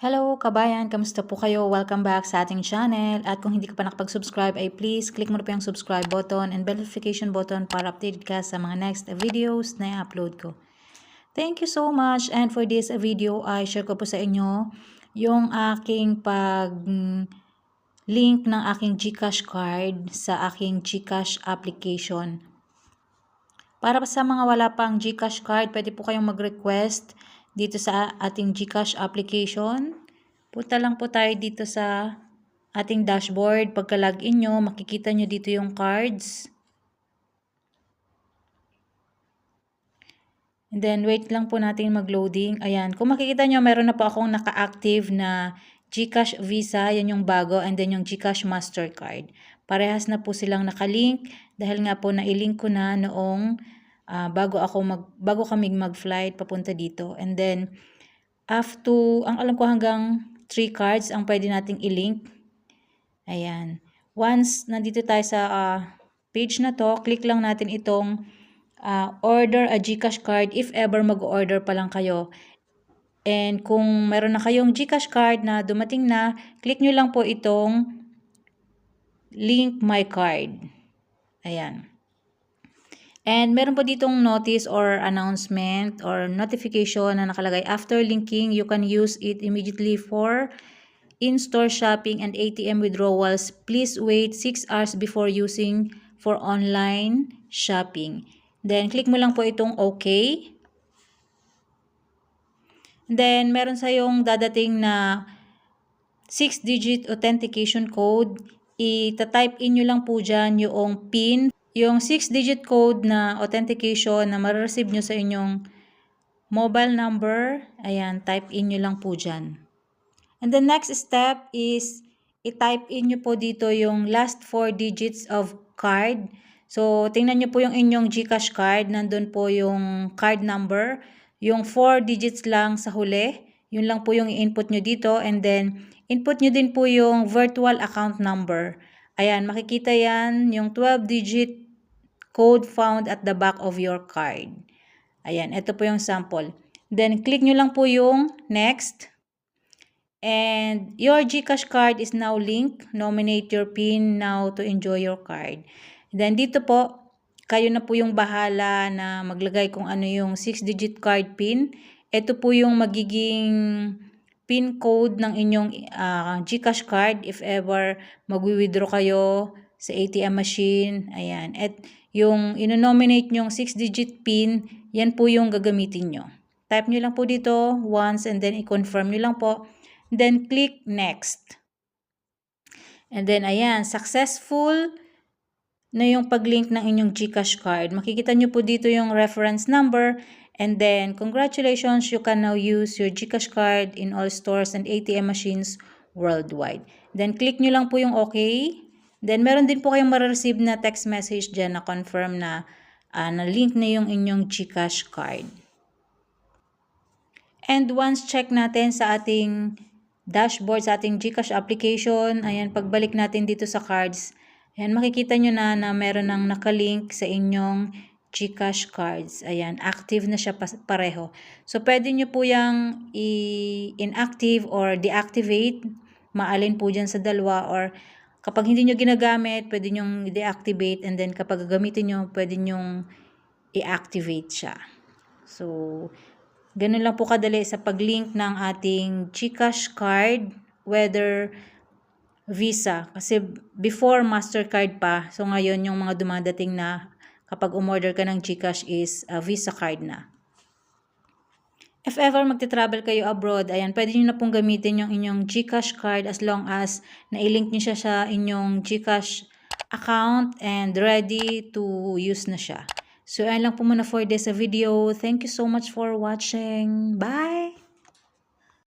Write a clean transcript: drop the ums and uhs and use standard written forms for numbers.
Hello kabayan, kamusta po kayo? Welcome back sa ating channel. At kung hindi ka pa nakapag-subscribe ay please click mo na po yung subscribe button and bell notification button para updated ka sa mga next videos na i-upload ko. Thank you so much, and for this video ay share ko po sa inyo yung aking link ng aking GCash card sa aking GCash application. Para sa mga wala pang GCash card, pwede po kayong mag-request dito sa ating GCash application. Punta lang po tayo dito sa ating dashboard. Pagka login nyo, makikita nyo dito yung cards. And then, wait lang po natin mag-loading. Ayan. Kung makikita nyo, meron na po akong naka-active na GCash Visa. Yan yung bago. And then, yung GCash Mastercard. Parehas na po silang nakalink. Dahil nga po, nailink ko na noong bago kami mag-flight papunta dito. And then, ang alam ko hanggang 3 cards ang pwede nating i-link. Ayan. Once nandito tayo sa page na to, click lang natin itong order a GCash card if ever mag-order pa lang kayo. And kung meron na kayong GCash card na dumating na, click nyo lang po itong link my card. Ayan. And meron po ditong notice or announcement or notification na nakalagay, after linking, you can use it immediately for in-store shopping and ATM withdrawals. Please wait 6 hours before using for online shopping. Then, click mo lang po itong OK. Then, meron sayong dadating na 6-digit authentication code. I-type in nyo lang po dyan yung PIN. Yung 6-digit code na authentication na ma-receive nyo sa inyong mobile number, ayan, type in nyo lang po dyan. And the next step is, i-type in nyo po dito yung last 4 digits of card. So, tingnan nyo po yung inyong GCash card. Nandun po yung card number. Yung 4 digits lang sa huli. Yun lang po yung i-input nyo dito. And then, input nyo din po yung virtual account number. Ayan, makikita yan, yung 12-digit code found at the back of your card. Ayan, ito po yung sample. Then, click nyo lang po yung next. And your GCash card is now linked. Nominate your PIN now to enjoy your card. Then, dito po, kayo na po yung bahala na maglagay kung ano yung 6-digit card PIN. Ito po yung magiging PIN code ng inyong GCash card if ever magwi-withdraw kayo sa ATM machine. Ayan. At yung ino-nominate nyong 6-digit PIN, yan po yung gagamitin nyo. Type nyo lang po dito once and then i-confirm nyo lang po. Then click next. And then ayan, successful na yung pag-link ng inyong GCash card. Makikita nyo po dito yung reference number. And then, congratulations, you can now use your GCash card in all stores and ATM machines worldwide. Then, click nyo lang po yung OK. Then, meron din po kayong ma-receive na text message dyan na confirm na na-link na yung inyong GCash card. And once check natin sa ating dashboard, sa ating GCash application, ayan, pagbalik natin dito sa cards, ayan, makikita nyo na meron nang nakalink sa inyong GCash cards. Ayan, active na siya pareho. So, pwede nyo po yung i-inactive or deactivate. Maalin po dyan sa dalawa, or kapag hindi nyo ginagamit, pwede nyo deactivate, and then kapag gagamitin nyo, pwede nyo i-activate siya. So, ganun lang po kadali sa pag-link ng ating GCash card, whether Visa. Kasi before Mastercard pa, so ngayon yung mga dumadating na kapag umorder ka ng GCash is Visa card na. If ever magte-travel kayo abroad, ayan, pwede nyo na pong gamitin yung inyong GCash card as long as na-link nyo siya sa inyong GCash account and ready to use na siya. So, ayan lang po muna for this video. Thank you so much for watching. Bye!